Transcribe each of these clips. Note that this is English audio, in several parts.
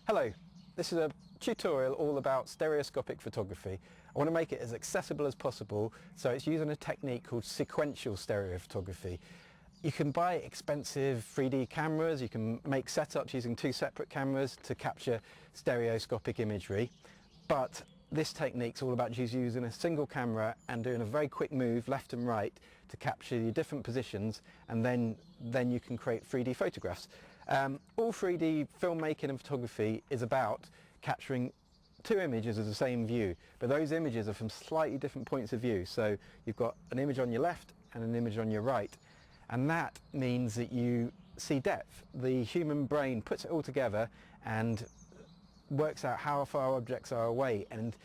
Hello, this is a tutorial all about stereoscopic photography. I want to make it as accessible as possible, so it's using a technique called sequential stereophotography. You can buy expensive 3D cameras, you can make setups using two separate cameras to capture stereoscopic imagery, but this technique's all about just using a single camera and doing a very quick move left and right to capture your different positions, and then you can create 3D photographs. All 3D filmmaking and photography is about capturing two images of the same view, but those images are from slightly different points of view. So you've got an image on your left and an image on your right, and that means that you see depth. The human brain puts it all together and works out how far objects are away, and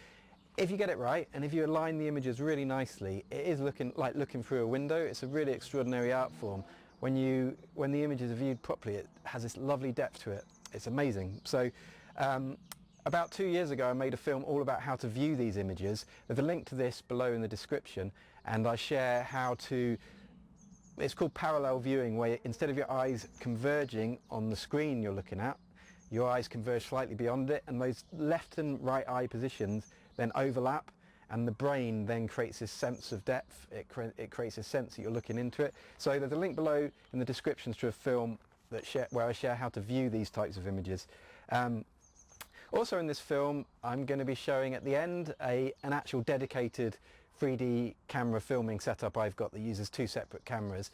if you get it right and if you align the images really nicely, it is looking like looking through a window. It's a really extraordinary art form. When the images are viewed properly, it has this lovely depth to it. It's amazing. So about 2 years ago I made a film all about how to view these images. There's a link to this below in the description, and I share how to, it's called parallel viewing, where instead of your eyes converging on the screen you're looking at, your eyes converge slightly beyond it, and those left and right eye positions then overlap, and the brain then creates this sense of depth. It creates a sense that you're looking into it. So there's a link below in the descriptions to a film where I share how to view these types of images. Also in this film I'm going to be showing at the end an actual dedicated 3D camera filming setup I've got that uses two separate cameras,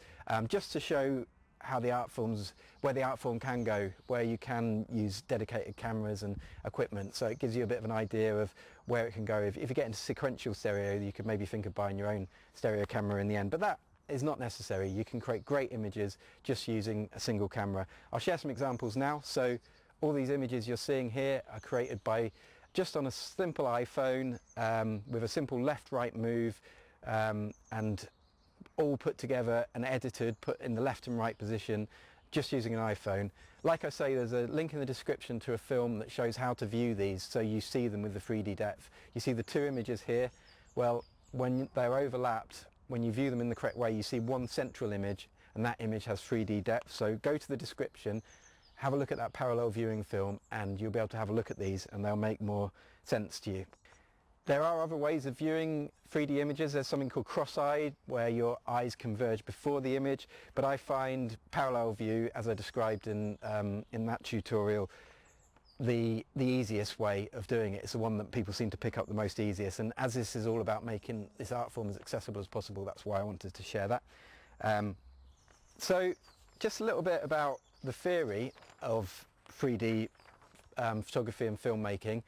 just to show how the art forms, where the art form can go, where you can use dedicated cameras and equipment. So it gives you a bit of an idea of where it can go. If you get into sequential stereo, you could maybe think of buying your own stereo camera in the end, but that is not necessary. You can create great images just using a single camera. I'll share some examples now. So all these images you're seeing here are created by just on a simple iPhone, with a simple left-right move, and all put together and edited, put in the left and right position, just using an iPhone. Like I say, there's a link in the description to a film that shows how to view these, so you see them with the 3D depth. You see the two images here. Well, when they're overlapped, when you view them in the correct way, you see one central image, and that image has 3D depth. So go to the description, have a look at that parallel viewing film, and you'll be able to have a look at these and they'll make more sense to you. There are other ways of viewing 3D images. There's something called cross-eyed, where your eyes converge before the image, but I find parallel view, as I described in that tutorial, the easiest way of doing it. It's the one that people seem to pick up the most easiest, and as this is all about making this art form as accessible as possible, that's why I wanted to share that. So just a little bit about the theory of 3D photography and filmmaking.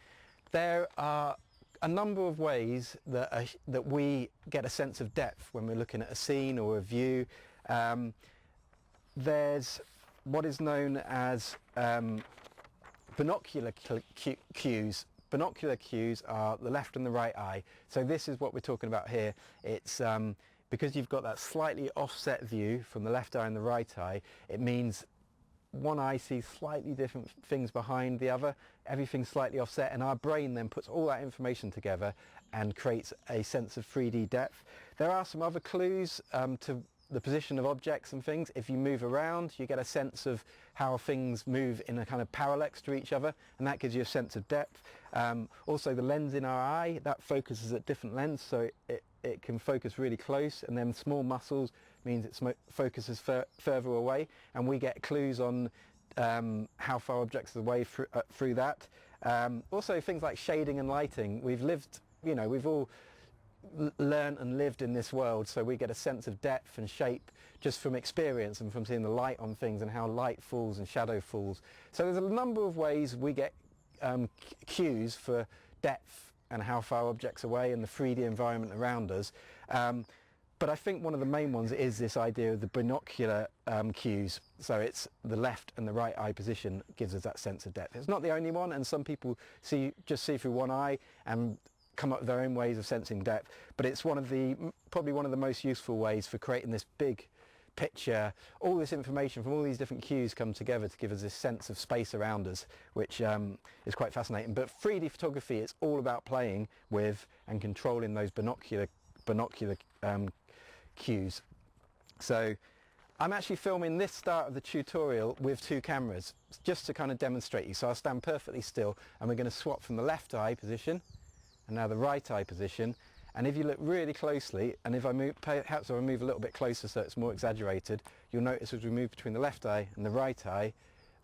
There are a number of ways that we get a sense of depth when we're looking at a scene or a view. There's what is known as binocular cues. Binocular cues are the left and the right eye. So this is what we're talking about here. It's because you've got that slightly offset view from the left eye and the right eye, it means one eye sees slightly different things behind the other, everything's slightly offset, and our brain then puts all that information together and creates a sense of 3D depth. There are some other clues to the position of objects and things. If you move around, you get a sense of how things move in a kind of parallax to each other, and that gives you a sense of depth. Also the lens in our eye, that focuses at different lengths, so it can focus really close, and then small muscles means it focuses further away, and we get clues on how far objects are away through that. Also things like shading and lighting. We've lived, we've all learned and lived in this world, so we get a sense of depth and shape just from experience and from seeing the light on things and how light falls and shadow falls. So there's a number of ways we get cues for depth and how far objects are away and the 3D environment around us. But I think one of the main ones is this idea of the binocular cues. So it's the left and the right eye position gives us that sense of depth. It's not the only one, and some people just see through one eye and come up with their own ways of sensing depth, but it's probably one of the most useful ways for creating this big picture. All this information from all these different cues come together to give us this sense of space around us, which is quite fascinating. But 3D photography is all about playing with and controlling those binocular cues. So I'm actually filming this start of the tutorial with two cameras, just to kind of demonstrate you. So I'll stand perfectly still and we're going to swap from the left eye position and now the right eye position. And if you look really closely, and if I move, perhaps I'll move a little bit closer so it's more exaggerated, you'll notice as we move between the left eye and the right eye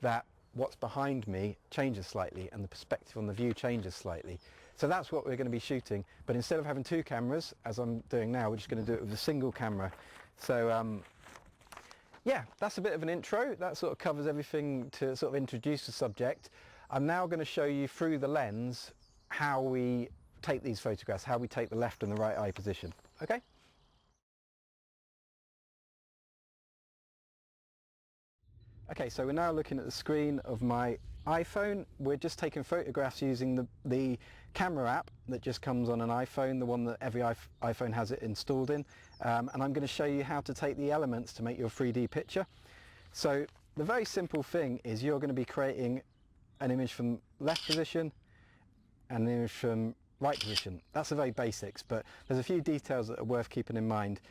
that what's behind me changes slightly and the perspective on the view changes slightly. So that's what we're going to be shooting, but instead of having two cameras, as I'm doing now, we're just going to do it with a single camera. So yeah, that's a bit of an intro. That sort of covers everything to sort of introduce the subject. I'm now going to show you through the lens how we take these photographs, how we take the left and the right eye position. Okay? Okay, so we're now looking at the screen of my iPhone. We're just taking photographs using the camera app that just comes on an iPhone, the one that every iPhone has it installed in. And I'm going to show you how to take the elements to make your 3D picture. So the very simple thing is you're going to be creating an image from left position and an image from right position. That's the very basics, but there's a few details that are worth keeping in mind.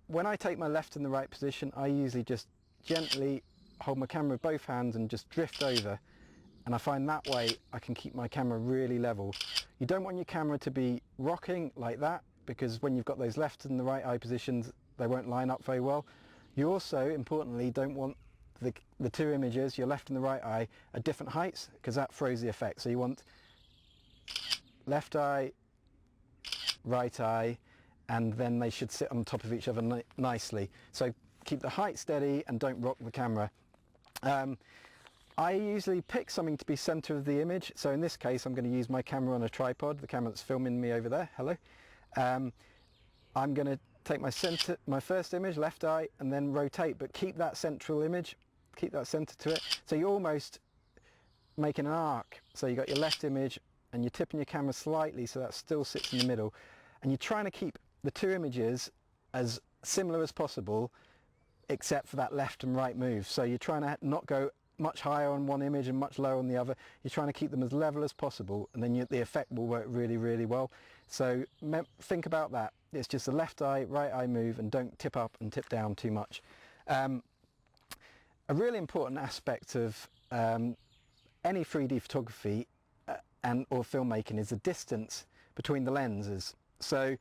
When I take my left and the right position, I usually just gently hold my camera with both hands and just drift over, and I find that way I can keep my camera really level. You don't want your camera to be rocking like that, because when you've got those left and the right eye positions they won't line up very well. You also importantly don't want the two images, your left and the right eye, at different heights, because that throws the effect. So you want left eye, right eye, and then they should sit on top of each other nicely. So keep the height steady and don't rock the camera. I usually pick something to be center of the image, so in this case I'm going to use my camera on a tripod, the camera that's filming me over there. Hello. I'm going to take my first image, left eye, and then rotate, but keep that central image, keep that center to it, so you're almost making an arc. So you got your left image and you're tipping your camera slightly so that still sits in the middle, and you're trying to keep the two images as similar as possible except for that left and right move. So you're trying to not go much higher on one image and much lower on the other. You're trying to keep them as level as possible, and then the effect will work really, really well. So think about that. It's just a left eye, right eye move, and don't tip up and tip down too much. A really important aspect of any 3D photography or filmmaking is the distance between the lenses. So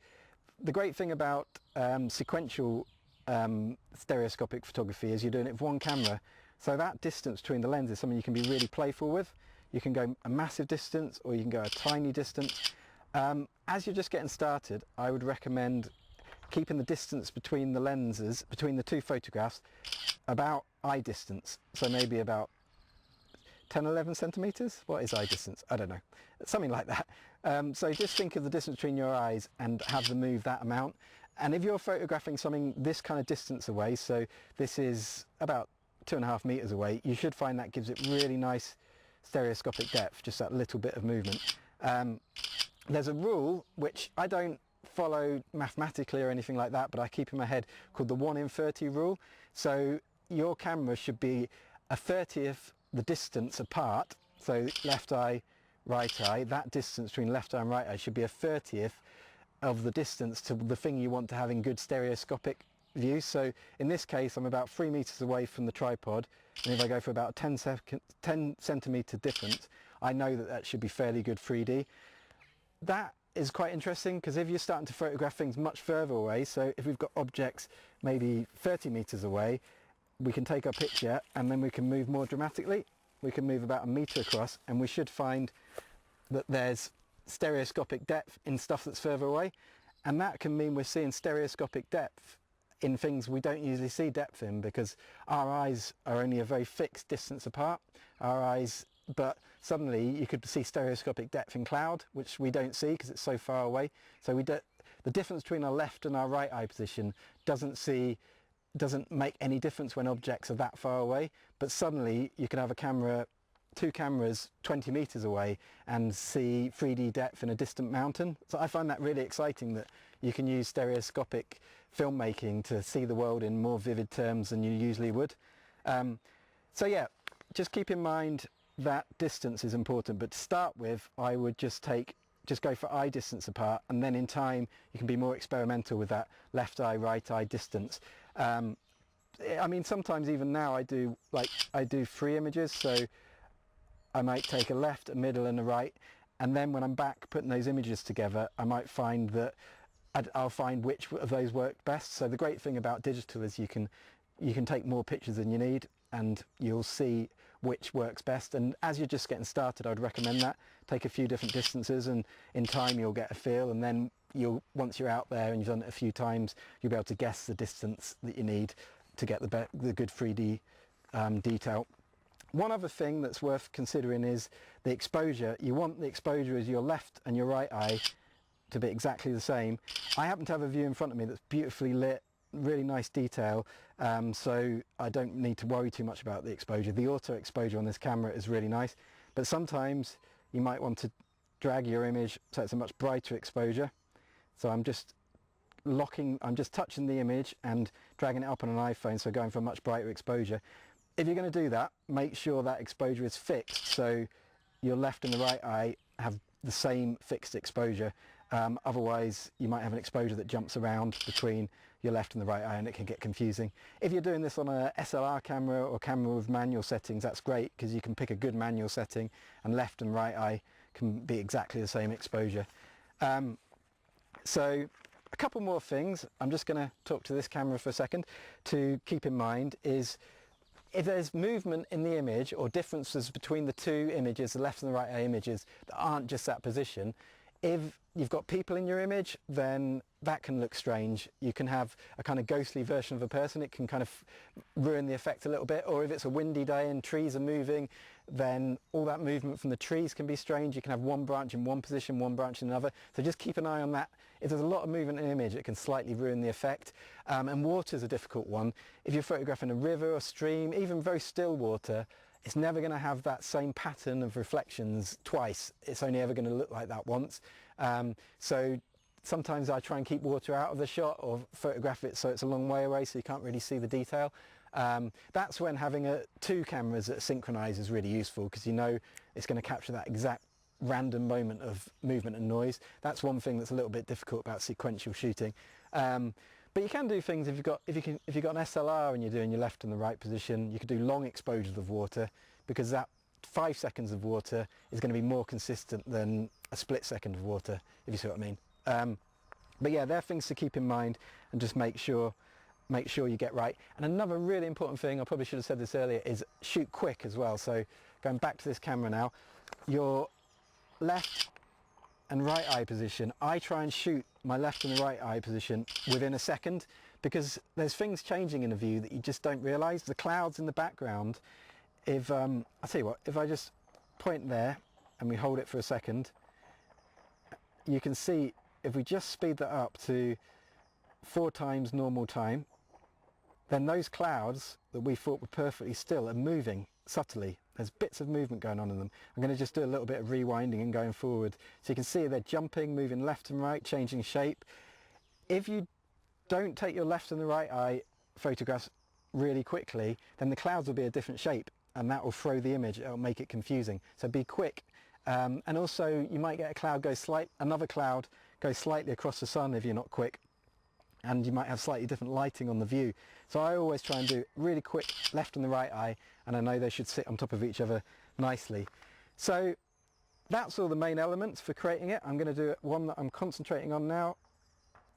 the great thing about sequential stereoscopic photography is you're doing it with one camera, so that distance between the lenses is something you can be really playful with. You can go a massive distance or you can go a tiny distance. As you're just getting started, I would recommend keeping the distance between the lenses, between the two photographs, about eye distance, so maybe about 10-11 centimeters. What is eye distance? I don't know, something like that. So just think of the distance between your eyes and have them move that amount. And if you're photographing something this kind of distance away, so this is about 2.5 meters away, you should find that gives it really nice stereoscopic depth, just that little bit of movement. There's a rule which I don't follow mathematically or anything like that, but I keep in my head, called the 1 in 30 rule. So your camera should be a 30th the distance apart, so left eye, right eye, that distance between left eye and right eye should be a 30th of the distance to the thing you want to have in good stereoscopic view. So in this case I'm about 3 meters away from the tripod, and if I go for about 10 centimeter difference, I know that that should be fairly good 3D. That is quite interesting because if you're starting to photograph things much further away, so if we've got objects maybe 30 meters away, we can take our picture and then we can move more dramatically. We can move about 1 meter across, and we should find that there's stereoscopic depth in stuff that's further away, and that can mean we're seeing stereoscopic depth in things we don't usually see depth in, because our eyes are only a very fixed distance apart, but suddenly you could see stereoscopic depth in cloud, which we don't see because it's so far away. So the difference between our left and our right eye position doesn't make any difference when objects are that far away, but suddenly you can have two cameras 20 meters away and see 3D depth in a distant mountain. So I find that really exciting, that you can use stereoscopic filmmaking to see the world in more vivid terms than you usually would. So yeah, just keep in mind that distance is important, but to start with I would just go for eye distance apart, and then in time you can be more experimental with that left eye, right eye distance. I mean, sometimes even now I do 3 images, so I might take a left, a middle and a right, and then when I'm back putting those images together, I might find that I'll find which of those work best. So the great thing about digital is you can take more pictures than you need, and you'll see which works best. And as you're just getting started, I would recommend that. Take a few different distances, and in time you'll get a feel, and then once you're out there and you've done it a few times, you'll be able to guess the distance that you need to get the good 3D detail. One other thing that's worth considering is the exposure. You want the exposure as your left and your right eye to be exactly the same. I happen to have a view in front of me that's beautifully lit, really nice detail, so I don't need to worry too much about the exposure. The auto exposure on this camera is really nice, but sometimes you might want to drag your image so it's a much brighter exposure. So I'm just touching the image and dragging it up on an iPhone, so going for a much brighter exposure. If you're going to do that, make sure that exposure is fixed, so your left and the right eye have the same fixed exposure. Otherwise you might have an exposure that jumps around between your left and the right eye, and it can get confusing. If you're doing this on a SLR camera or camera with manual settings, that's great, because you can pick a good manual setting and left and right eye can be exactly the same exposure. So a couple more things I'm just going to talk to this camera for a second to keep in mind is, if there's movement in the image or differences between the two images, the left and the right eye images, that aren't just that position, if you've got people in your image, then that can look strange. You can have a kind of ghostly version of a person. It can kind of ruin the effect a little bit. Or if it's a windy day and trees are moving, then all that movement from the trees can be strange. You can have one branch in one position, one branch in another. So just keep an eye on that. If there's a lot of movement in an image, it can slightly ruin the effect. And water's a difficult one. If you're photographing a river or stream, even very still water, it's never going to have that same pattern of reflections twice. It's only ever going to look like that once. So sometimes I try and keep water out of the shot, or photograph it so it's a long way away so you can't really see the detail. That's when having two cameras that synchronize is really useful, because you know it's going to capture that exact random moment of movement and noise. That's one thing that's a little bit difficult about sequential shooting. But you can do things if you've got an SLR and you're doing your left and the right position. You could do long exposures of water, because that 5 seconds of water is going to be more consistent than a split second of water, if you see what I mean. But yeah, they're things to keep in mind, and just make sure you get right. And another really important thing, I probably should have said this earlier, is shoot quick as well. So going back to this camera now, your left and right eye position, I try and shoot my left and the right eye position within a second, because there's things changing in a view that you just don't realise. The clouds in the background, if I'll tell you what, if I just point there and we hold it for a second, you can see if we just speed that up to 4 times normal time, then those clouds that we thought were perfectly still are moving subtly. There's bits of movement going on in them. I'm going to just do a little bit of rewinding and going forward. So you can see they're jumping, moving left and right, changing shape. If you don't take your left and the right eye photographs really quickly, then the clouds will be a different shape, and that will throw the image. It'll make it confusing. So be quick. And also you might get another cloud go slightly across the sun if you're not quick, and you might have slightly different lighting on the view. So I always try and do really quick left and the right eye, and I know they should sit on top of each other nicely. So that's all the main elements for creating it. I'm going to do one that I'm concentrating on now.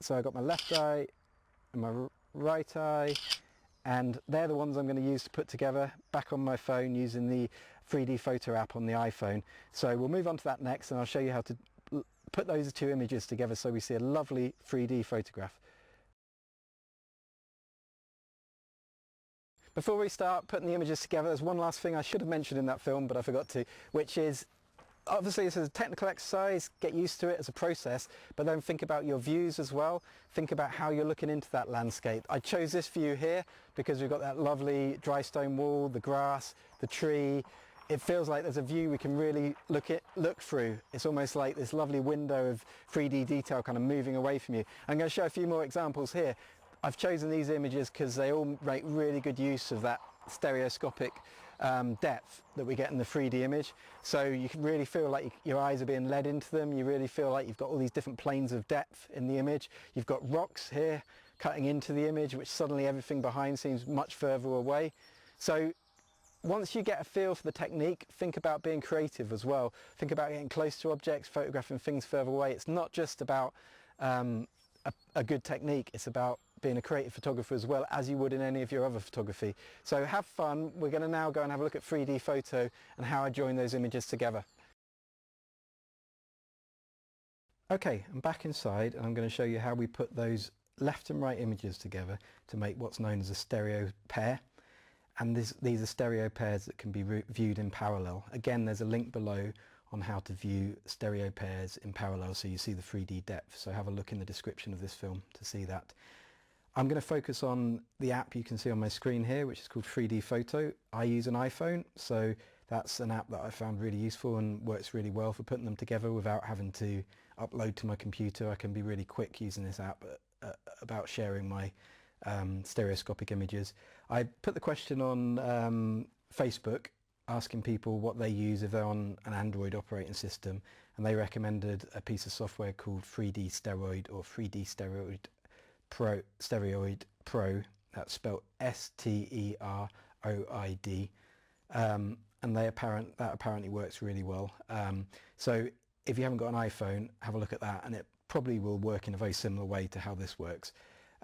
So I've got my left eye and my right eye, and they're the ones I'm going to use to put together back on my phone using the 3D photo app on the iPhone. So we'll move on to that next, and I'll show you how to put those two images together so we see a lovely 3D photograph. Before we start putting the images together, there's one last thing I should have mentioned in that film, but I forgot to, which is, obviously this is a technical exercise, get used to it as a process, but then think about your views as well. Think about how you're looking into that landscape. I chose this view here because we've got that lovely dry stone wall, the grass, the tree. It feels like there's a view we can really look through. It's almost like this lovely window of 3D detail kind of moving away from you. I'm going to show a few more examples here. I've chosen these images because they all make really good use of that stereoscopic depth that we get in the 3D image. So you can really feel like your eyes are being led into them. You really feel like you've got all these different planes of depth in the image. You've got rocks here cutting into the image, which suddenly everything behind seems much further away. So once you get a feel for the technique, think about being creative as well. Think about getting close to objects, photographing things further away. It's not just about a good technique, it's about being a creative photographer as well, as you would in any of your other photography. So have fun. We're going to now go and have a look at 3D photo and how I join those images together. Okay, I'm back inside and I'm going to show you how we put those left and right images together to make what's known as a stereo pair. And these are stereo pairs that can be viewed in parallel. Again, there's a link below on how to view stereo pairs in parallel so you see the 3D depth. So have a look in the description of this film to see that. I'm going to focus on the app you can see on my screen here, which is called 3D Photo. I use an iPhone, so that's an app that I found really useful and works really well for putting them together without having to upload to my computer. I can be really quick using this app about sharing my stereoscopic images. I put the question on Facebook asking people what they use if they're on an Android operating system, and they recommended a piece of software called 3D Steroid or 3D Stereoid Pro. That's spelled Steroid, and that apparently works really well. So if you haven't got an iPhone, have a look at that, and it probably will work in a very similar way to how this works.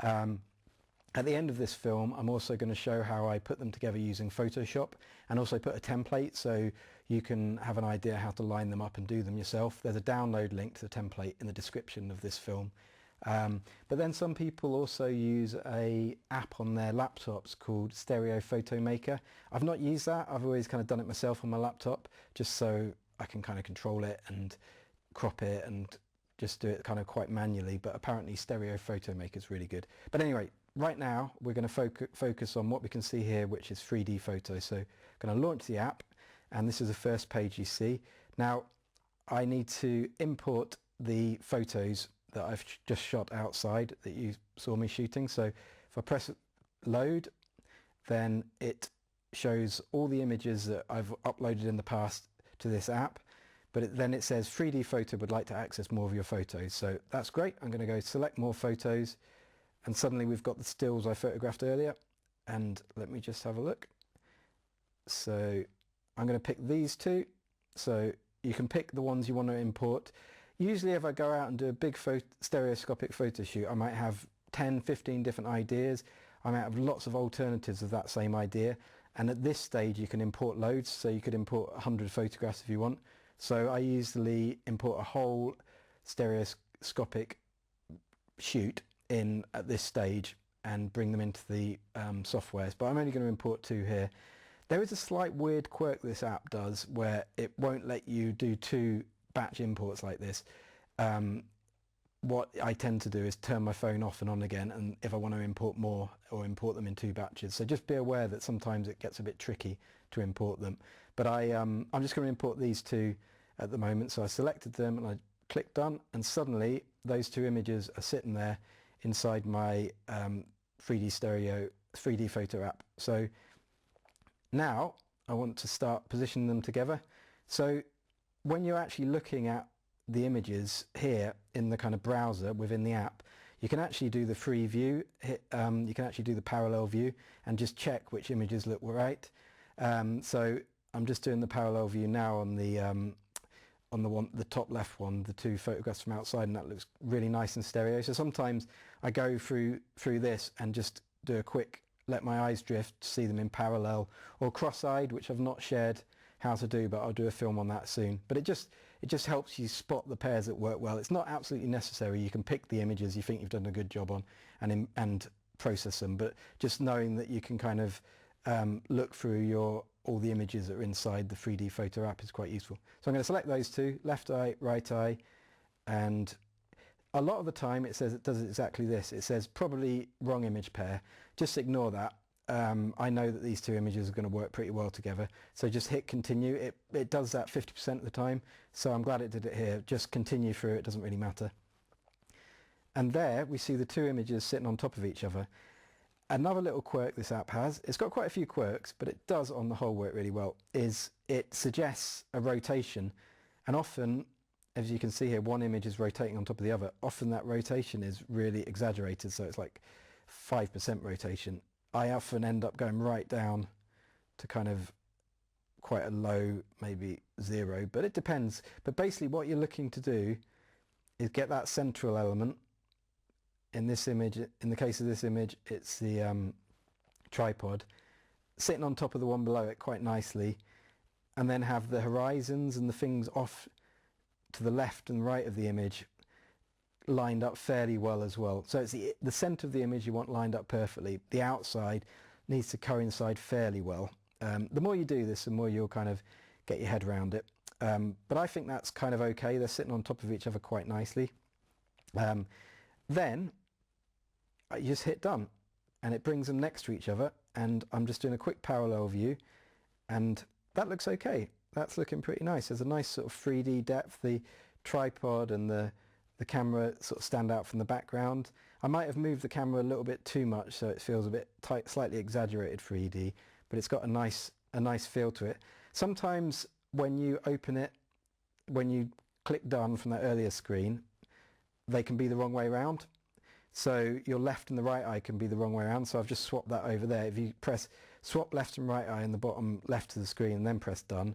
At the end of this film, I'm also going to show how I put them together using Photoshop, and also put a template so you can have an idea how to line them up and do them yourself. There's a download link to the template in the description of this film. But then some people also use an app on their laptops called Stereo Photo Maker. I've not used that. I've always kind of done it myself on my laptop just so I can kind of control it and crop it and just do it kind of quite manually, but apparently Stereo Photo Maker is really good. But anyway, right now we're going to focus on what we can see here, which is 3D photo. So I'm going to launch the app, and this is the first page you see. Now I need to import the photos that I've just shot outside that you saw me shooting. So if I press load, then it shows all the images that I've uploaded in the past to this app, but then it says 3D photo would like to access more of your photos. So that's great. I'm going to go select more photos, and suddenly we've got the stills I photographed earlier, and let me just have a look. So I'm going to pick these two. So you can pick the ones you want to import. Usually if I go out and do a big stereoscopic photo shoot, I might have 10, 15 different ideas. I might have lots of alternatives of that same idea, and at this stage you can import loads, so you could import 100 photographs if you want. So I usually import a whole stereoscopic shoot in at this stage and bring them into the softwares, but I'm only going to import 2 here. There is a slight weird quirk this app does where it won't let you do 2 batch imports like this. What I tend to do is turn my phone off and on again, and if I want to import more, or import them in 2 batches. So just be aware that sometimes it gets a bit tricky to import them. But I'm just going to import these 2 at the moment. So I selected them and I clicked done, and suddenly those 2 images are sitting there inside my 3D photo app. So now I want to start positioning them together. So when you're actually looking at the images here in the kind of browser within the app, you can actually do the free view. You can actually do the parallel view and just check which images look right. So I'm just doing the parallel view now on the top left one, the 2 photographs from outside, and that looks really nice and stereo. So sometimes I go through this and just do a quick let my eyes drift to see them in parallel or cross-eyed, which I've not shared how to do, but I'll do a film on that soon. But it just helps you spot the pairs that work well. It's not absolutely necessary. You can pick the images you think you've done a good job on and process them, but just knowing that you can kind of look through all the images that are inside the 3D photo app is quite useful. So I'm going to select those 2, left eye, right eye, and a lot of the time it says it does exactly this. It says probably wrong image pair. Just ignore that. I know that these 2 images are going to work pretty well together, so just hit continue. It does that 50% of the time, so I'm glad it did it here. Just continue through, it doesn't really matter. And there we see the 2 images sitting on top of each other. Another little quirk this app has, it's got quite a few quirks, but it does on the whole work really well, is it suggests a rotation, and often, as you can see here, one image is rotating on top of the other. Often that rotation is really exaggerated, so it's like 5% rotation. I often end up going right down to kind of quite a low, maybe 0, but it depends. But basically what you're looking to do is get that central element. In this image, in the case of this image, it's the tripod sitting on top of the one below it quite nicely, and then have the horizons and the things off to the left and right of the image lined up fairly well as well. So it's the centre of the image you want lined up perfectly. The outside needs to coincide fairly well. The more you do this, the more you'll kind of get your head around it. But I think that's kind of okay. They're sitting on top of each other quite nicely. Then you just hit done, and it brings them next to each other, and I'm just doing a quick parallel view, and that looks okay. That's looking pretty nice. There's a nice sort of 3D depth. The tripod and the camera sort of stand out from the background. I might have moved the camera a little bit too much so it feels a bit tight, slightly exaggerated 3D, but it's got a nice feel to it. Sometimes when you open it, when you click done from that earlier screen, they can be the wrong way around. So your left and the right eye can be the wrong way around, so I've just swapped that over there. If you press swap left and right eye in the bottom left of the screen and then press done,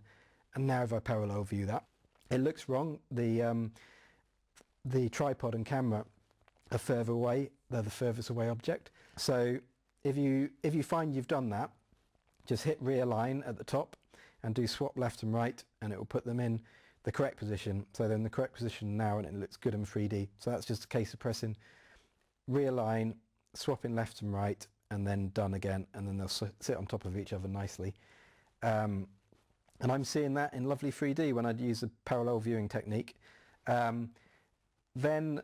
and now if I parallel view that, it looks wrong. The tripod and camera are further away. They're the furthest away object. So if you find you've done that, just hit realign at the top and do swap left and right, and it will put them in the correct position. So they're in the correct position now, and it looks good in 3D. So that's just a case of pressing realign, swapping left and right, and then done again, and then they'll sit on top of each other nicely. And I'm seeing that in lovely 3D when I'd use the parallel viewing technique. Then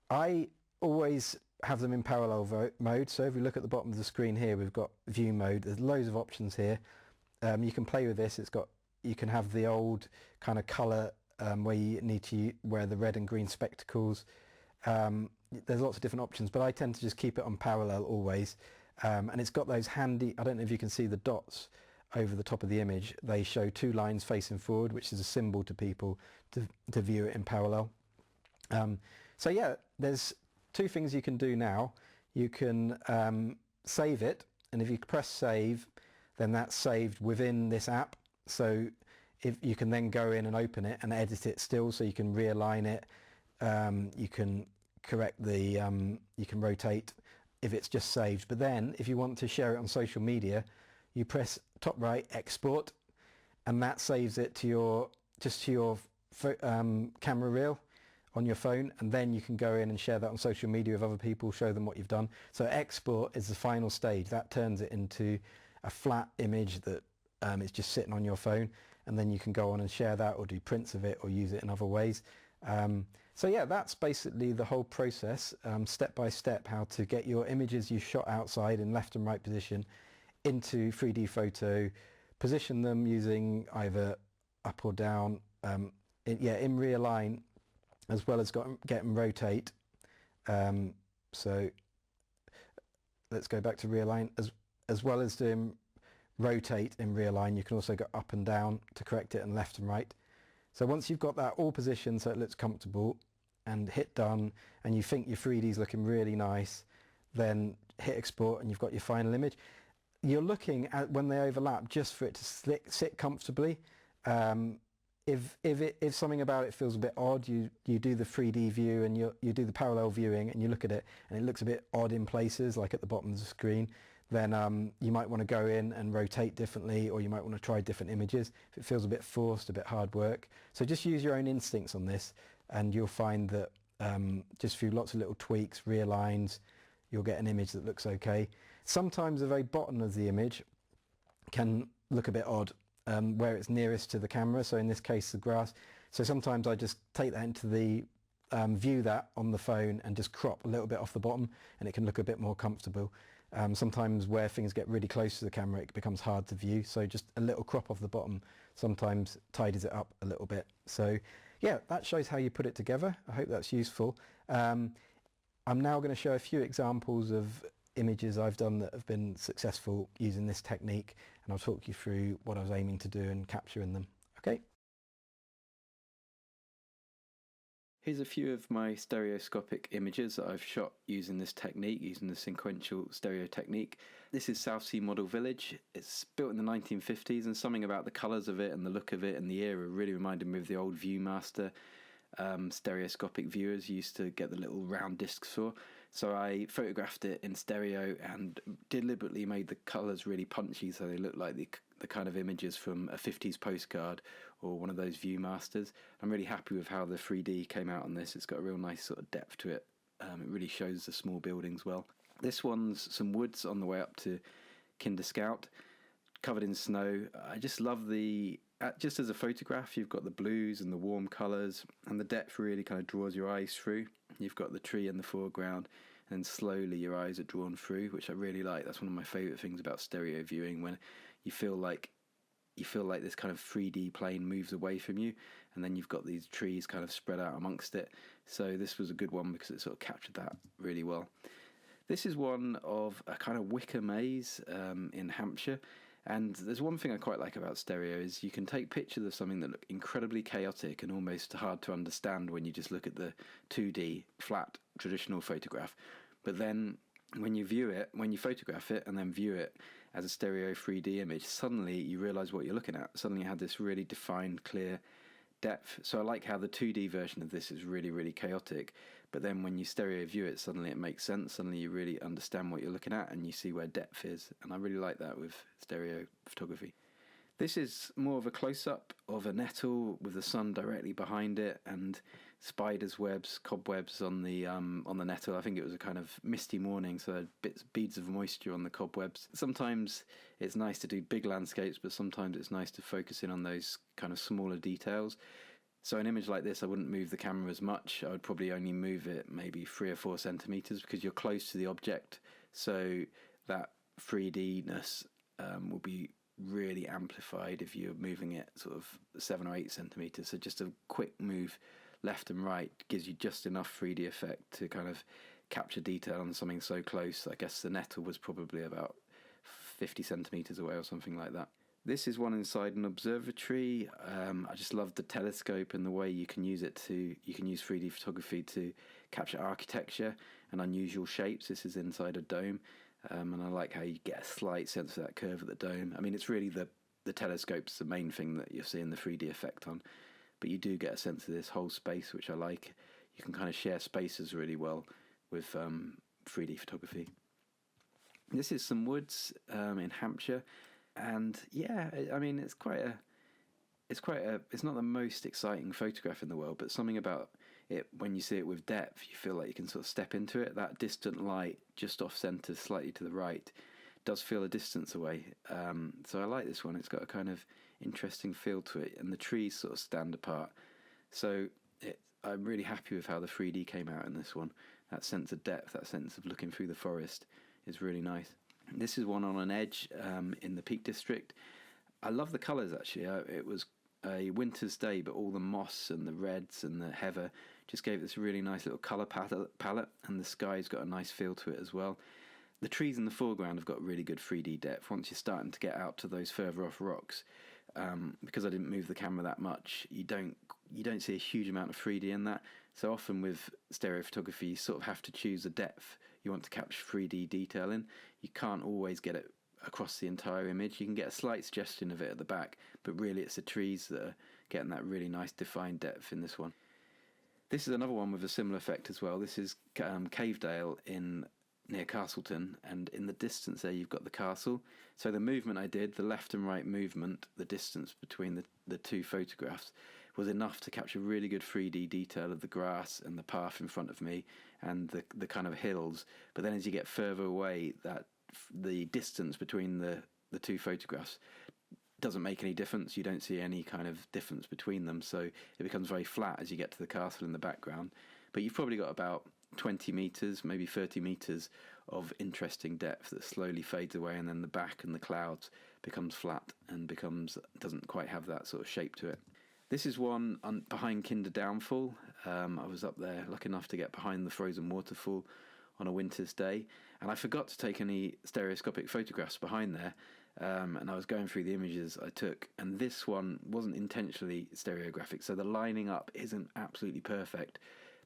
I always have them in parallel mode. So if we look at the bottom of the screen here, we've got view mode. There's loads of options here. You can play with this. You can have the old kind of colour where you need to wear the red and green spectacles. There's lots of different options, but I tend to just keep it on parallel always. And it's got those handy, I don't know if you can see the dots over the top of the image. They show 2 lines facing forward, which is a symbol to people to view it in parallel. So yeah, there's 2 things you can do now. You can save it, and if you press save, then that's saved within this app. So if you can then go in and open it and edit it still, so you can realign it, you can correct the, you can rotate if it's just saved. But then if you want to share it on social media, you press top right export, and that saves it to your camera reel on your phone, and then you can go in and share that on social media with other people, show them what you've done. So export is the final stage. That turns it into a flat image that is just sitting on your phone, and then you can go on and share that or do prints of it or use it in other ways. So yeah, that's basically the whole process, step by step, how to get your images you shot outside in left and right position into 3D photo, position them using either up or down, in realign, as well as get them rotate. So let's go back to realign. As well as doing rotate in realign, you can also go up and down to correct it, and left and right. So once you've got that all positioned so it looks comfortable, and hit done, and you think your 3D's looking really nice, then hit export and you've got your final image. You're looking at, when they overlap, just for it to sit comfortably. If something about it feels a bit odd, you do the 3D view and you do the parallel viewing and you look at it and it looks a bit odd in places, like at the bottom of the screen, then you might want to go in and rotate differently, or you might want to try different images if it feels a bit forced, a bit hard work. So just use your own instincts on this, and you'll find that just through lots of little tweaks, realigns, you'll get an image that looks okay. Sometimes the very bottom of the image can look a bit odd, where it's nearest to the camera, so in this case the grass. So sometimes I just take that into the view that on the phone and just crop a little bit off the bottom, and it can look a bit more comfortable. Sometimes where things get really close to the camera, it becomes hard to view, so just a little crop off the bottom sometimes tidies it up a little bit. So yeah, that shows how you put it together. I hope that's useful. I'm now going to show a few examples of images I've done that have been successful using this technique, and I'll talk you through what I was aiming to do and capture in them. Okay. Here's a few of my stereoscopic images that I've shot using this technique, using the sequential stereo technique. This is South Sea Model Village. It's built in the 1950s, and something about the colours of it and the look of it and the era really reminded me of the old Viewmaster stereoscopic viewers you used to get the little round discs for. So I photographed it in stereo and deliberately made the colours really punchy so they look like the kind of images from a 50s postcard or one of those Viewmasters. I'm really happy with how the 3D came out on this. It's got a real nice sort of depth to it. It really shows the small buildings well. This one's some woods on the way up to Kinder Scout, covered in snow. I just love just as a photograph, you've got the blues and the warm colours, and the depth really kind of draws your eyes through. You've got the tree in the foreground, and then slowly your eyes are drawn through, which I really like. That's one of my favourite things about stereo viewing, when you feel like this kind of 3D plane moves away from you, and then you've got these trees kind of spread out amongst it. So this was a good one because it sort of captured that really well. This is one of a kind of wicker maze in Hampshire. And there's one thing I quite like about stereo is you can take pictures of something that look incredibly chaotic and almost hard to understand when you just look at the 2D flat traditional photograph. But then when you photograph it and then view it as a stereo 3D image, suddenly you realise what you're looking at. Suddenly you have this really defined, clear depth. So I like how the 2D version of this is really, really chaotic, but then when you stereo view it, suddenly it makes sense. Suddenly you really understand what you're looking at and you see where depth is, and I really like that with stereo photography. This is more of a close-up of a nettle with the sun directly behind it and spiders' webs, cobwebs on the nettle. I think it was a kind of misty morning, so there had beads of moisture on the cobwebs. Sometimes it's nice to do big landscapes, but sometimes it's nice to focus in on those kind of smaller details. So an image like this, I wouldn't move the camera as much. I would probably only move it maybe 3 or 4 centimetres because you're close to the object, so that 3D-ness will be really amplified if you're moving it sort of 7 or 8 centimetres. So just a quick move left and right gives you just enough 3D effect to kind of capture detail on something so close. I guess the nettle was probably about 50 centimetres away or something like that. This is one inside an observatory. I just love the telescope and the way you can use 3D photography to capture architecture and unusual shapes. This is inside a dome. And I like how you get a slight sense of that curve at the dome. I mean, it's really the telescope's the main thing that you're seeing the 3D effect on, but you do get a sense of this whole space, which I like. You can kind of share spaces really well with 3D photography. This is some woods in Hampshire, and yeah, I mean, it's not the most exciting photograph in the world, but something about it, when you see it with depth, you feel like you can sort of step into it. That distant light just off centre, slightly to the right, does feel a distance away. So I like this one. It's got a kind of interesting feel to it, and the trees sort of stand apart. So I'm really happy with how the 3D came out in this one. That sense of depth, that sense of looking through the forest is really nice. This is one on an edge in the Peak District. I love the colours, actually. It was a winter's day, but all the moss and the reds and the heather just gave this really nice little colour palette, and the sky's got a nice feel to it as well. The trees in the foreground have got really good 3D depth. Once you're starting to get out to those further off rocks, because I didn't move the camera that much, you don't see a huge amount of 3D in that. So often with stereo photography, you sort of have to choose a depth you want to capture 3D detail in. You can't always get it across the entire image. You can get a slight suggestion of it at the back, but really it's the trees that are getting that really nice defined depth in this one. This is another one with a similar effect as well. This is Cavedale near Castleton, and in the distance there you've got the castle. So the movement I did, the left and right movement, the distance between the two photographs, was enough to capture really good 3D detail of the grass and the path in front of me and the kind of hills. But then as you get further away, the distance between the two photographs doesn't make any difference. You don't see any kind of difference between them, so it becomes very flat as you get to the castle in the background. But you've probably got about 20 metres, maybe 30 metres of interesting depth that slowly fades away, and then the back and the clouds becomes flat and doesn't quite have that sort of shape to it. This is one behind Kinder Downfall. I was up there, lucky enough to get behind the frozen waterfall on a winter's day, and I forgot to take any stereoscopic photographs behind there. and I was going through the images I took, and this one wasn't intentionally stereographic, so the lining up isn't absolutely perfect,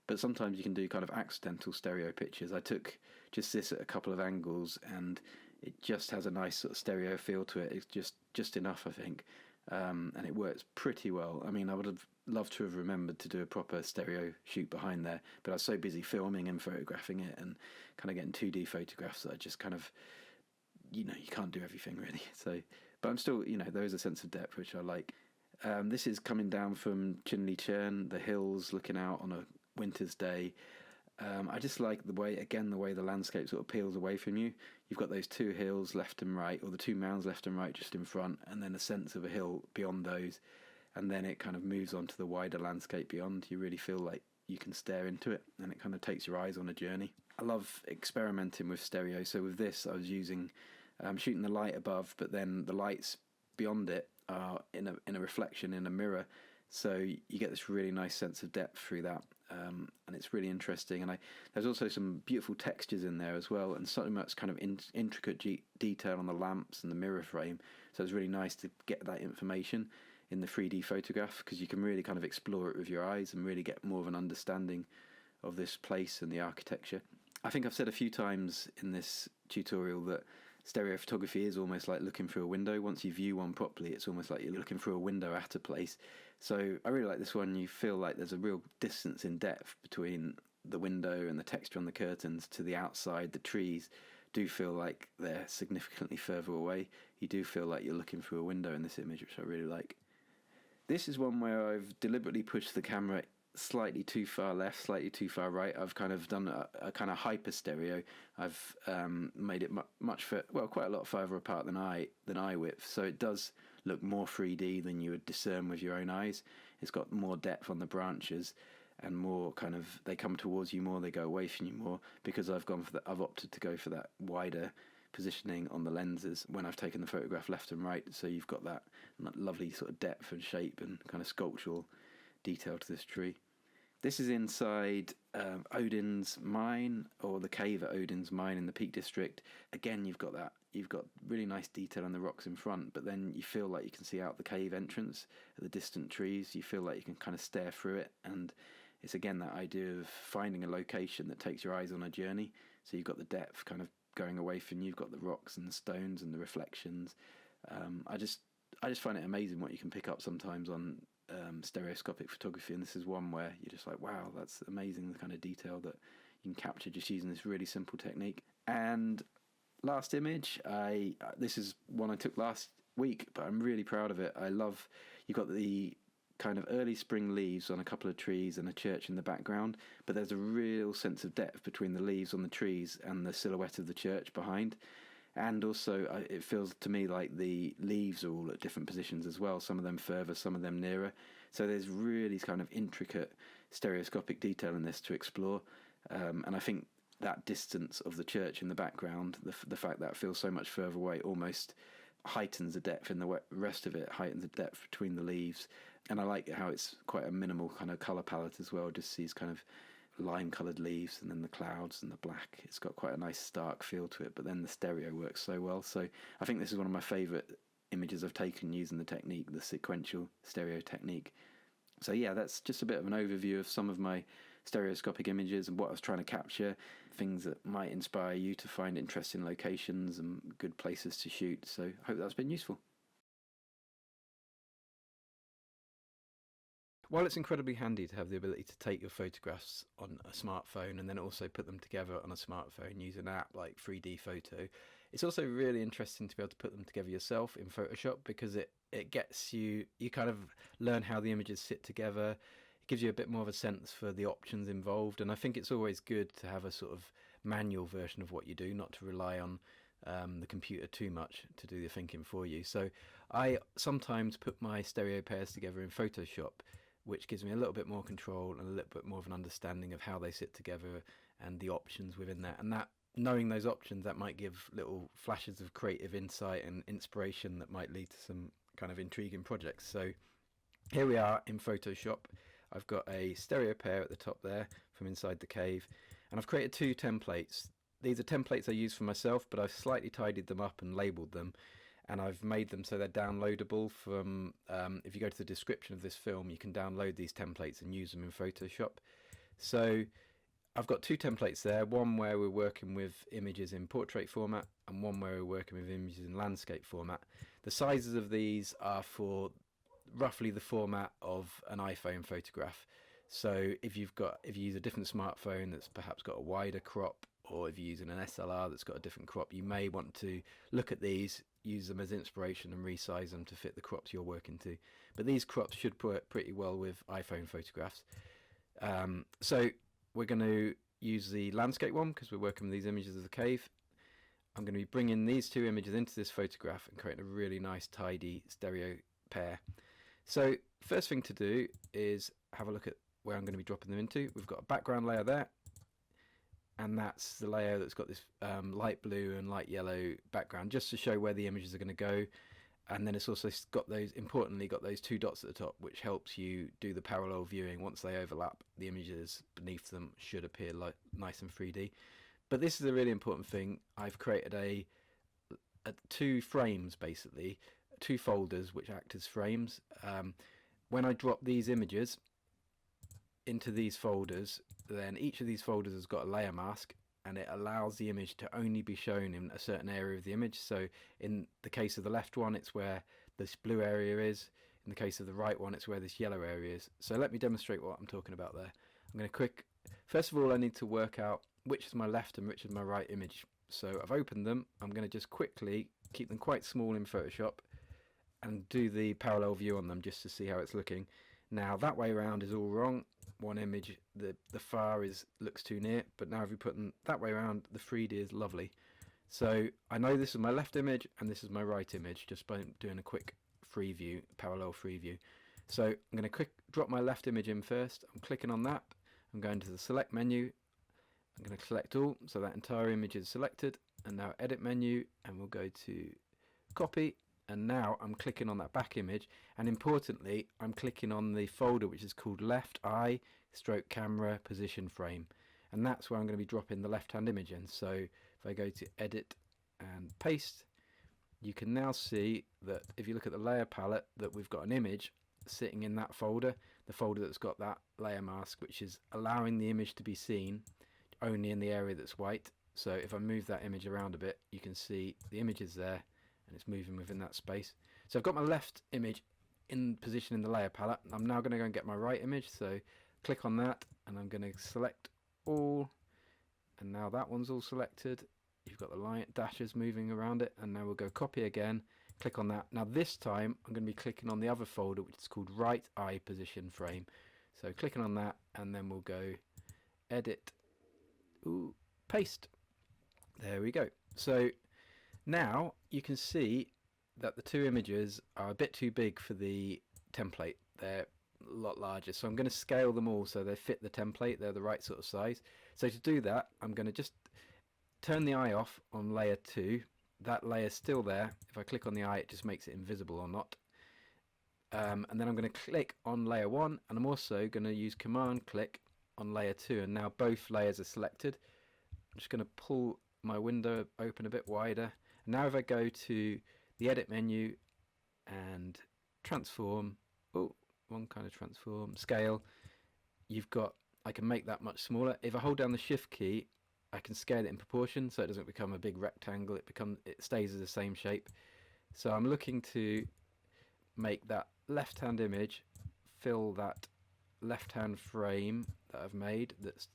but sometimes you can do kind of accidental stereo pictures. I took just this at a couple of angles, and it just has a nice sort of stereo feel to it. It's just enough, I think, and it works pretty well. I mean, I would have loved to have remembered to do a proper stereo shoot behind there, but I was so busy filming and photographing it and kind of getting 2D photographs that I just kind of, you can't do everything really. So, but I'm still, there is a sense of depth which I like. This is coming down from Chinley Churn, the hills, looking out on a winter's day. I just like the way the landscape sort of peels away from you. You've got those two hills left and right, or the two mounds left and right just in front, and then a sense of a hill beyond those, and then it kind of moves on to the wider landscape beyond. You really feel like you can stare into it, and it kind of takes your eyes on a journey. I love experimenting with stereo, so with this I was shooting the light above, but then the lights beyond it are in a reflection in a mirror, so you get this really nice sense of depth through that, and it's really interesting. And there's also some beautiful textures in there as well, and so much kind of intricate detail on the lamps and the mirror frame, so it's really nice to get that information in the 3D photograph, because you can really kind of explore it with your eyes and really get more of an understanding of this place and the architecture. I think I've said a few times in this tutorial that stereo photography is almost like looking through a window. Once you view one properly, it's almost like you're looking through a window at a place. So I really like this one. You feel like there's a real distance in depth between the window and the texture on the curtains to the outside. The trees do feel like they're significantly further away. You do feel like you're looking through a window in this image, which I really like. This is one where I've deliberately pushed the camera slightly too far left, slightly too far right. I've kind of done a kind of hyper stereo. I've made it quite a lot further apart than eye width, so it does look more 3D than you would discern with your own eyes. It's got more depth on the branches, and more kind of, they come towards you more, they go away from you more, because I've opted to go for that wider positioning on the lenses when I've taken the photograph left and right, so you've got that lovely sort of depth and shape and kind of sculptural detail to this tree. This is inside Odin's mine, or the cave at Odin's mine in the Peak District. Again, you've got really nice detail on the rocks in front, but then you feel like you can see out the cave entrance at the distant trees. You feel like you can kind of stare through it, and it's again that idea of finding a location that takes your eyes on a journey. So you've got the depth kind of going away from you, you've got the rocks and the stones and the reflections. I just find it amazing what you can pick up sometimes on stereoscopic photography, and this is one where you're just like, wow, that's amazing, the kind of detail that you can capture just using this really simple technique. And last image, this is one I took last week, but I'm really proud of it. You've got the kind of early spring leaves on a couple of trees and a church in the background, but there's a real sense of depth between the leaves on the trees and the silhouette of the church behind. And also it feels to me like the leaves are all at different positions as well, some of them further, some of them nearer, so there's really kind of intricate stereoscopic detail in this to explore, and I think that distance of the church in the background, the fact that it feels so much further away, almost heightens the depth in the rest of it, heightens the depth between the leaves. And I like how it's quite a minimal kind of colour palette as well, just these kind of lime coloured leaves and then the clouds and the black. It's got quite a nice stark feel to it, but then the stereo works so well. So I think this is one of my favourite images I've taken using the technique, the sequential stereo technique. So yeah, that's just a bit of an overview of some of my stereoscopic images and what I was trying to capture, things that might inspire you to find interesting locations and good places to shoot. So I hope that's been useful. While it's incredibly handy to have the ability to take your photographs on a smartphone and then also put them together on a smartphone using an app like 3D Photo, it's also really interesting to be able to put them together yourself in Photoshop, because it gets you kind of learn how the images sit together. It gives you a bit more of a sense for the options involved, and I think it's always good to have a sort of manual version of what you do, not to rely on the computer too much to do the thinking for you. So I sometimes put my stereo pairs together in Photoshop, which gives me a little bit more control and a little bit more of an understanding of how they sit together and the options within that. And that, knowing those options, that might give little flashes of creative insight and inspiration that might lead to some kind of intriguing projects. So here we are in Photoshop. I've got a stereo pair at the top there from inside the cave, and I've created two templates. These are templates I use for myself, but I've slightly tidied them up and labelled them. and I've made them so they're downloadable from, if you go to the description of this film, you can download these templates and use them in Photoshop. So I've got two templates there, one where we're working with images in portrait format and one where we're working with images in landscape format. The sizes of these are for roughly the format of an iPhone photograph. So if you use a different smartphone that's perhaps got a wider crop, or if you're using an SLR that's got a different crop, you may want to look at these, use them as inspiration and resize them to fit the crops you're working to. But these crops should work pretty well with iPhone photographs. So we're going to use the landscape one because we're working with these images of the cave. I'm going to be bringing these two images into this photograph and creating a really nice tidy stereo pair. So first thing to do is have a look at where I'm going to be dropping them into. We've got a background layer there, and that's the layer that's got this light blue and light yellow background, just to show where the images are going to go. And then it's also got those, importantly, got those two dots at the top, which helps you do the parallel viewing. Once they overlap, the images beneath them should appear like nice and 3D. But this is a really important thing. I've created a two frames, basically, two folders which act as frames. When I drop these images into these folders, then each of these folders has got a layer mask, and it allows the image to only be shown in a certain area of the image. So in the case of the left one, it's where this blue area is. In the case of the right one, it's where this yellow area is. So let me demonstrate what I'm talking about there. I'm going to first of all, I need to work out which is my left and which is my right image. So I've opened them. I'm going to just quickly keep them quite small in Photoshop and do the parallel view on them just to see how it's looking. Now that way around is all wrong. One image, the far looks too near, but now if you put them that way around, the 3D is lovely. So I know this is my left image and this is my right image just by doing a quick free view, parallel free view. So I'm going to drop my left image in first. I'm clicking on that. I'm going to the select menu. I'm going to select all, so that entire image is selected. And now edit menu, and we'll go to copy. And now I'm clicking on that back image, and importantly I'm clicking on the folder which is called left eye stroke camera position frame, and that's where I'm going to be dropping the left hand image in. So if I go to edit and paste, you can now see that if you look at the layer palette that we've got an image sitting in that folder, the folder that's got that layer mask, which is allowing the image to be seen only in the area that's white. So if I move that image around a bit, you can see the image is there and it's moving within that space. So I've got my left image in position in the layer palette. I'm now going to go and get my right image, so click on that and I'm going to select all, and now that one's all selected. You've got the line dashes moving around it, and now we'll go copy again, click on that. Now this time I'm going to be clicking on the other folder which is called right eye position frame. So clicking on that, and then we'll go edit, paste. There we go. So now you can see that the two images are a bit too big for the template. They're a lot larger, so I'm going to scale them all so they fit the template. They're the right sort of size. So to do that, I'm going to just turn the eye off on layer 2. That layer's still there. If I click on the eye, it just makes it invisible or not. And then I'm going to click on layer 1, and I'm also going to use command click on layer 2, and now both layers are selected. I'm just going to pull my window open a bit wider. Now if I go to the edit menu and transform, one kind of transform, scale, I can make that much smaller. If I hold down the shift key, I can scale it in proportion so it doesn't become a big rectangle. It stays as the same shape. So I'm looking to make that left hand image fill that left hand frame that I've made that's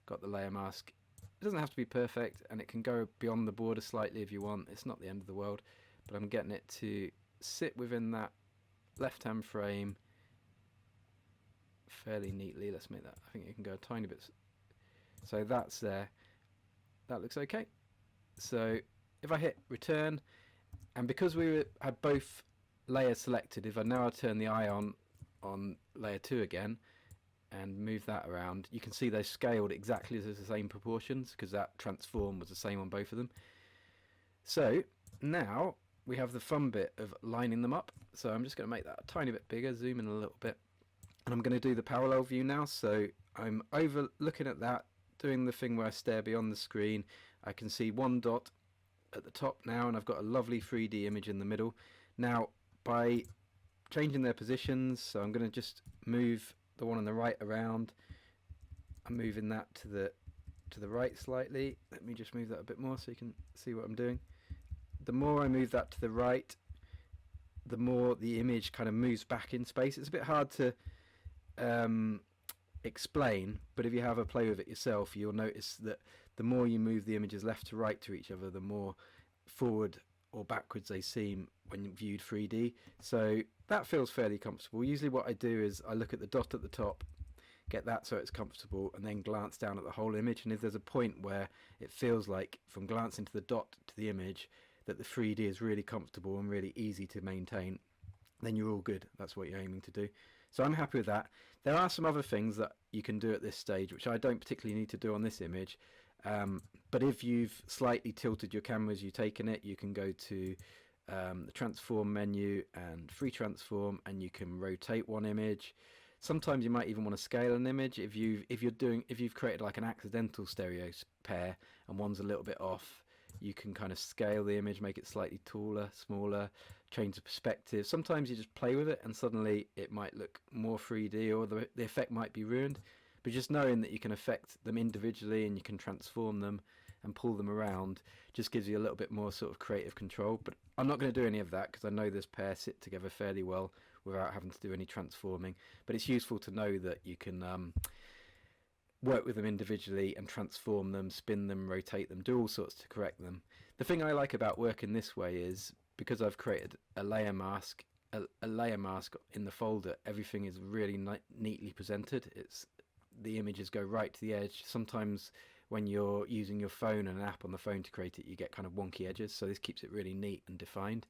got the layer mask. It doesn't have to be perfect, and it can go beyond the border slightly if you want. It's not the end of the world, but I'm getting it to sit within that left hand frame fairly neatly. Let's make that, I think it can go a tiny bit. So that's there. That looks okay. So if I hit return, and because we had both layers selected, if I now turn the eye on layer 2 again and move that around, you can see they're scaled exactly as the same proportions because that transform was the same on both of them. So now we have the fun bit of lining them up. So I'm just going to make that a tiny bit bigger, zoom in a little bit, and I'm going to do the parallel view now. So I'm over looking at that, doing the thing where I stare beyond the screen. I can see one dot at the top now, and I've got a lovely 3D image in the middle. Now, by changing their positions, so I'm going to just move the one on the right around. I'm moving that to the right slightly. Let me just move that a bit more so you can see what I'm doing. The more I move that to the right, the more the image kind of moves back in space. It's a bit hard to explain, but if you have a play with it yourself, you'll notice that the more you move the images left to right to each other, the more forward or backwards they seem when viewed 3D. So that feels fairly comfortable. Usually what I do is I look at the dot at the top, get that so it's comfortable, and then glance down at the whole image. And if there's a point where it feels like from glancing to the dot to the image that the 3D is really comfortable and really easy to maintain, then you're all good. That's what you're aiming to do. So I'm happy with that. There are some other things that you can do at this stage, which I don't particularly need to do on this image. But if you've slightly tilted your camera as you've taken it, you can go to the transform menu and free transform, and you can rotate one image. Sometimes you might even want to scale an image if you've created like an accidental stereo pair and one's a little bit off. You can kind of scale the image, make it slightly taller, smaller, change the perspective. Sometimes you just play with it and suddenly it might look more 3D, or the effect might be ruined. But just knowing that you can affect them individually and you can transform them and pull them around just gives you a little bit more sort of creative control. But I'm not going to do any of that because I know this pair sit together fairly well without having to do any transforming. But it's useful to know that you can work with them individually and transform them, spin them, rotate them, do all sorts to correct them. The thing I like about working this way is because I've created a layer mask in the folder, everything is really neatly presented. The images go right to the edge. Sometimes when you're using your phone and an app on the phone to create it, you get kind of wonky edges, so this keeps it really neat and defined.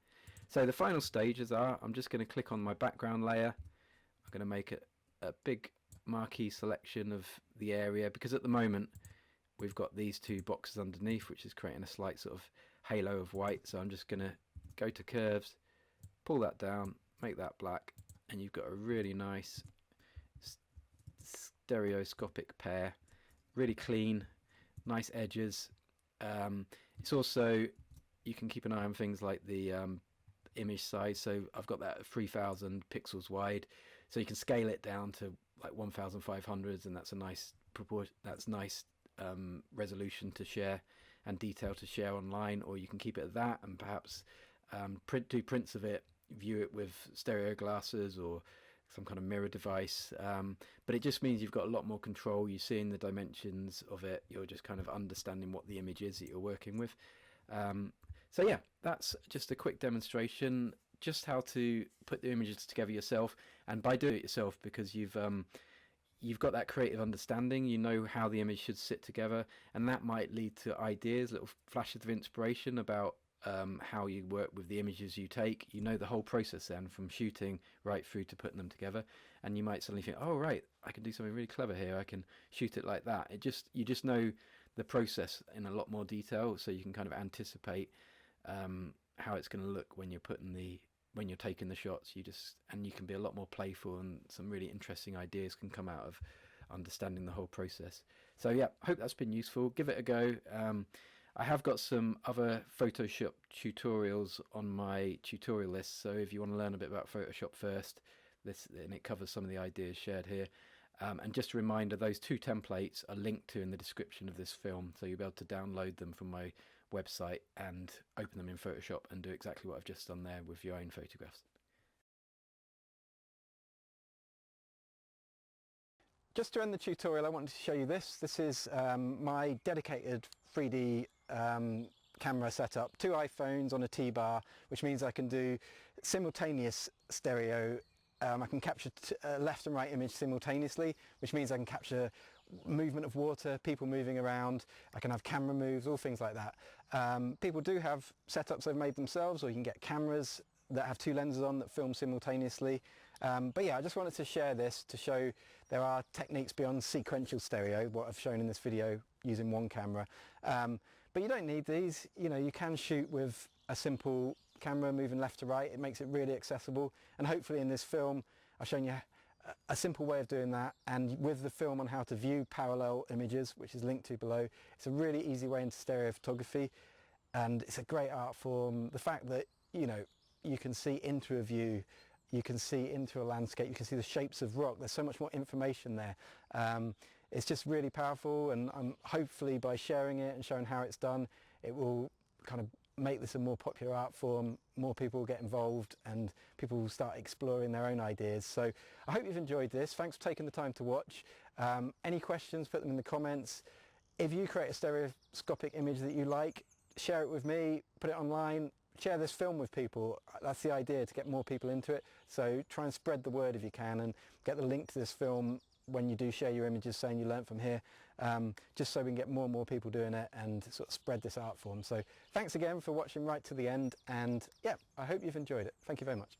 So the final stages are, I'm just going to click on my background layer. I'm going to make a big marquee selection of the area, because at the moment we've got these two boxes underneath, which is creating a slight sort of halo of white. So I'm just going to go to curves, pull that down, make that black, and you've got a really nice stereoscopic pair, really clean, nice edges. It's also, you can keep an eye on things like the image size. So I've got that at 3000 pixels wide, so you can scale it down to like 1500s, and that's a nice proportion. That's nice resolution to share and detail to share online. Or you can keep it at that and perhaps do prints of it, view it with stereo glasses or some kind of mirror device, but it just means you've got a lot more control. You're seeing the dimensions of it, you're just kind of understanding what the image is that you're working with. So yeah, that's just a quick demonstration, just how to put the images together yourself, and by doing it yourself, because you've got that creative understanding, you know how the image should sit together, and that might lead to ideas, little flashes of inspiration about how you work with the images you take. You know the whole process then, from shooting right through to putting them together, and you might suddenly think, oh right, I can do something really clever here, I can shoot it like that. You just know the process in a lot more detail, so you can kind of anticipate how it's going to look when you're taking the shots. And you can be a lot more playful, and some really interesting ideas can come out of understanding the whole process. So yeah, hope that's been useful. Give it a go. I have got some other Photoshop tutorials on my tutorial list, so if you want to learn a bit about Photoshop first, and it covers some of the ideas shared here. And just a reminder, those two templates are linked to in the description of this film, so you'll be able to download them from my website and open them in Photoshop and do exactly what I've just done there with your own photographs. Just to end the tutorial, I wanted to show you this. This is my dedicated 3D camera setup. 2 iPhones on a T-bar, which means I can do simultaneous stereo. I can capture left and right image simultaneously, which means I can capture movement of water, people moving around. I can have camera moves, all things like that. People do have setups they've made themselves, or you can get cameras that have 2 lenses on that film simultaneously. But yeah, I just wanted to share this to show there are techniques beyond sequential stereo, what I've shown in this video using one camera. But you don't need these. You know, you can shoot with a simple camera moving left to right. It makes it really accessible, and hopefully in this film I've shown you a simple way of doing that, and with the film on how to view parallel images, which is linked to below. It's a really easy way into stereo photography. and it's a great art form. The fact that, you know, you can see into a view, you can see into a landscape, you can see the shapes of rock, there's so much more information there. It's just really powerful, and hopefully by sharing it and showing how it's done, it will kind of make this a more popular art form, more people will get involved and people will start exploring their own ideas. So I hope you've enjoyed this. Thanks for taking the time to watch. Any questions, put them in the comments. If you create a stereoscopic image that you like, share it with me, put it online, share this film with people. That's the idea, to get more people into it. So try and spread the word if you can, and get the link to this film when you do share your images saying you learnt from here, just so we can get more and more people doing it and sort of spread this art form. So thanks again for watching right to the end, and yeah, I hope you've enjoyed it. Thank you very much.